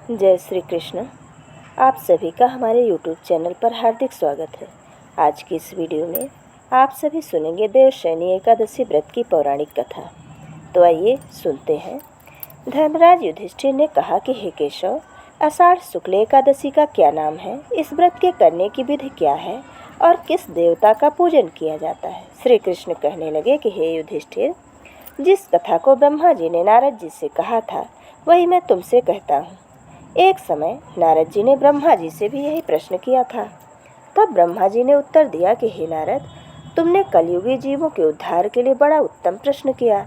जय श्री कृष्ण। आप सभी का हमारे YouTube चैनल पर हार्दिक स्वागत है। आज की इस वीडियो में आप सभी सुनेंगे देवशयनी एकादशी व्रत की पौराणिक कथा। तो आइए सुनते हैं। धर्मराज युधिष्ठिर ने कहा कि हे केशव, आषाढ़ शुक्ल एकादशी का क्या नाम है, इस व्रत के करने की विधि क्या है और किस देवता का पूजन किया जाता है। श्री कृष्ण कहने लगे कि हे युधिष्ठिर, जिस कथा को ब्रह्मा जी ने नारद जी से कहा था वही मैं तुमसे कहता हूँ। एक समय नारद जी ने ब्रह्मा जी से भी यही प्रश्न किया था। तब ब्रह्मा जी ने उत्तर दिया कि हे नारद, तुमने कलयुगी जीवों के उद्धार के लिए बड़ा उत्तम प्रश्न किया,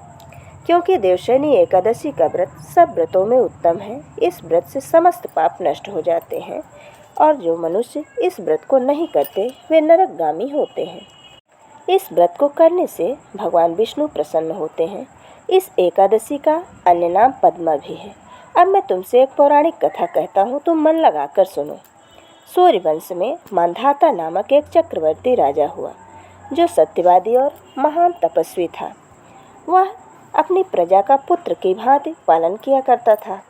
क्योंकि देवशयनी एकादशी का व्रत सब व्रतों में उत्तम है। इस व्रत से समस्त पाप नष्ट हो जाते हैं और जो मनुष्य इस व्रत को नहीं करते वे नरकगामी होते हैं। इस व्रत को करने से भगवान विष्णु प्रसन्न होते हैं। इस एकादशी का अन्य नाम पद्मा भी है। अब मैं तुमसे एक पौराणिक कथा कहता हूँ, तुम मन लगाकर सुनो। सूर्यवंश में मांधाता नामक एक चक्रवर्ती राजा हुआ, जो सत्यवादी और महान तपस्वी था। वह अपनी प्रजा का पुत्र की भांति पालन किया करता था।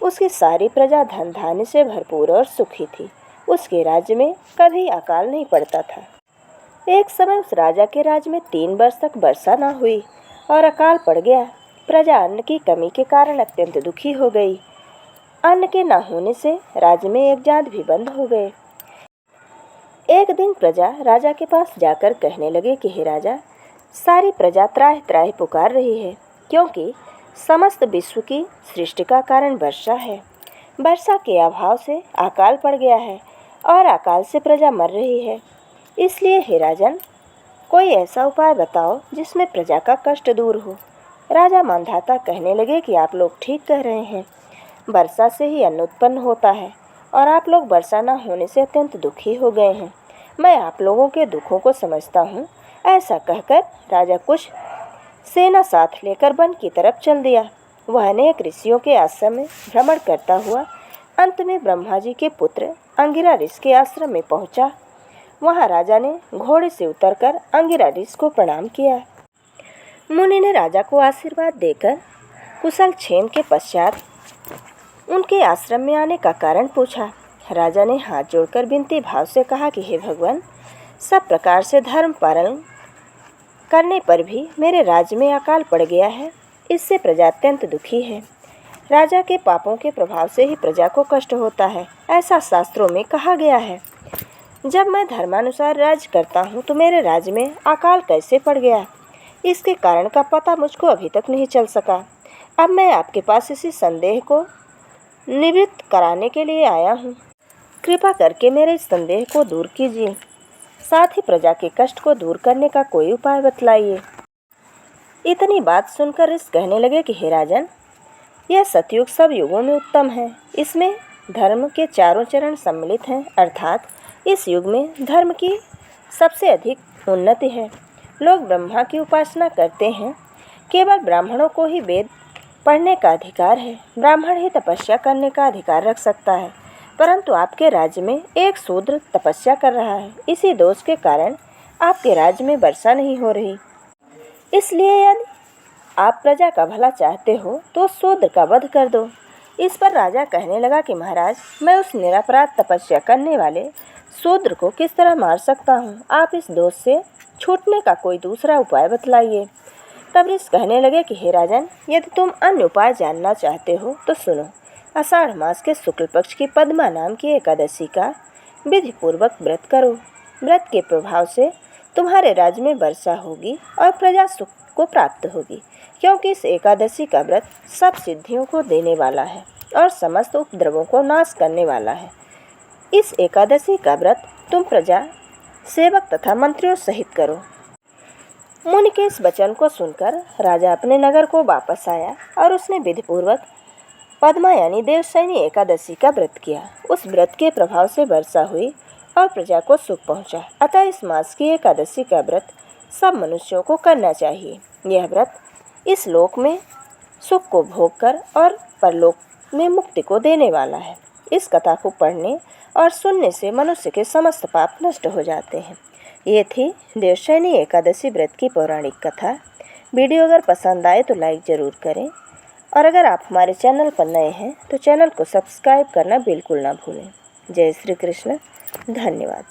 उसकी सारी प्रजा धन धान्य से भरपूर और सुखी थी। उसके राज्य में कभी अकाल नहीं पड़ता था। एक समय उस राजा के राज्य में 3 वर्ष तक वर्षा न हुई और अकाल पड़ गया। प्रजा अन्न की कमी के कारण अत्यंत दुखी हो गई। अन्न के न होने से राज्य में एक जात भी बंद हो गए। एक दिन प्रजा राजा के पास जाकर कहने लगे कि हे राजा, सारी प्रजा त्राहि त्राहि पुकार रही है, क्योंकि समस्त विश्व की सृष्टि का कारण वर्षा है। वर्षा के अभाव से अकाल पड़ गया है और अकाल से प्रजा मर रही है। इसलिए हे राजन, कोई ऐसा उपाय बताओ जिसमें प्रजा का कष्ट दूर हो। राजा मांधाता कहने लगे कि आप लोग ठीक कह रहे हैं। वर्षा से ही अन्न उत्पन्न होता है और आप लोग वर्षा न होने से अत्यंत दुखी हो गए हैं। मैं आप लोगों के दुखों को समझता हूँ। ऐसा कहकर राजा कुछ सेना साथ लेकर वन की तरफ चल दिया। वह अनेक ऋषियों के आश्रम में भ्रमण करता हुआ अंत में ब्रह्मा जी के पुत्र अंगिरा ऋषि के आश्रम में पहुँचा। वहाँ राजा ने घोड़े से उतरकर अंगिरा ऋषि को प्रणाम किया। मुनि ने राजा को आशीर्वाद देकर कुशल क्षेम के पश्चात उनके आश्रम में आने का कारण पूछा। राजा ने हाथ जोड़कर विनती भाव से कहा कि हे भगवान, सब प्रकार से धर्म पालन करने पर भी मेरे राज्य में अकाल पड़ गया है। इससे प्रजा अत्यंत दुखी है। राजा के पापों के प्रभाव से ही प्रजा को कष्ट होता है, ऐसा शास्त्रों में कहा गया है। जब मैं धर्मानुसार राज्य करता हूँ तो मेरे राज्य में अकाल कैसे पड़ गया, इसके कारण का पता मुझको अभी तक नहीं चल सका। अब मैं आपके पास इसी संदेह को निवृत्त कराने के लिए आया हूँ। कृपा करके मेरे इस संदेह को दूर कीजिए, साथ ही प्रजा के कष्ट को दूर करने का कोई उपाय बतलाइए। इतनी बात सुनकर ऋषि कहने लगे कि हे राजन, यह सतयुग सब युगों में उत्तम है। इसमें धर्म के चारों चरण सम्मिलित हैं, अर्थात इस युग में धर्म की सबसे अधिक उन्नति है। लोग ब्रह्मा की उपासना करते हैं। केवल ब्राह्मणों को ही वेद पढ़ने का अधिकार है। ब्राह्मण ही तपस्या करने का अधिकार रख सकता है, परंतु आपके राज्य में एक शूद्र तपस्या कर रहा है। इसी दोष के कारण आपके राज्य में वर्षा नहीं हो रही। इसलिए यदि आप प्रजा का भला चाहते हो तो शूद्र का वध कर दो। इस पर राजा कहने लगा कि महाराज, मैं उस निरपराध तपस्या करने वाले शूद्र को किस तरह मार सकता हूँ। आप इस दोष से छूटने का कोई दूसरा उपाय बतलाइए। तब ऋषि कहने लगे कि हे राजन, यदि तुम अन्य उपाय जानना चाहते हो तो सुनो। आषाढ़ मास के शुक्ल पक्ष की पद्मा नाम की एकादशी का विधि पूर्वक व्रत करो। व्रत के प्रभाव से तुम्हारे राज्य में वर्षा होगी और प्रजा सुख को प्राप्त होगी, क्योंकि इस एकादशी का व्रत सब सिद्धियों को देने वाला है और समस्त उपद्रवों को नाश करने वाला है। इस एकादशी का व्रत तुम प्रजा, सेवक तथा मंत्रियों सहित करो। मुनि के इस वचन को सुनकर राजा अपने नगर को वापस आया और उसने विधिपूर्वक पद्मा यानी देवशयनी एकादशी का व्रत किया। उस व्रत के प्रभाव से वर्षा हुई और प्रजा को सुख पहुंचा। अतः इस मास की एकादशी का व्रत सब मनुष्यों को करना चाहिए। यह व्रत इस लोक में सुख को भोग कर और परलोक में मुक्ति को देने वाला है। इस कथा को पढ़ने और सुनने से मनुष्य के समस्त पाप नष्ट हो जाते हैं। ये थी देवशयनी एकादशी व्रत की पौराणिक कथा। वीडियो अगर पसंद आए तो लाइक ज़रूर करें और अगर आप हमारे चैनल पर नए हैं तो चैनल को सब्सक्राइब करना बिल्कुल ना भूलें। जय श्री कृष्ण। धन्यवाद।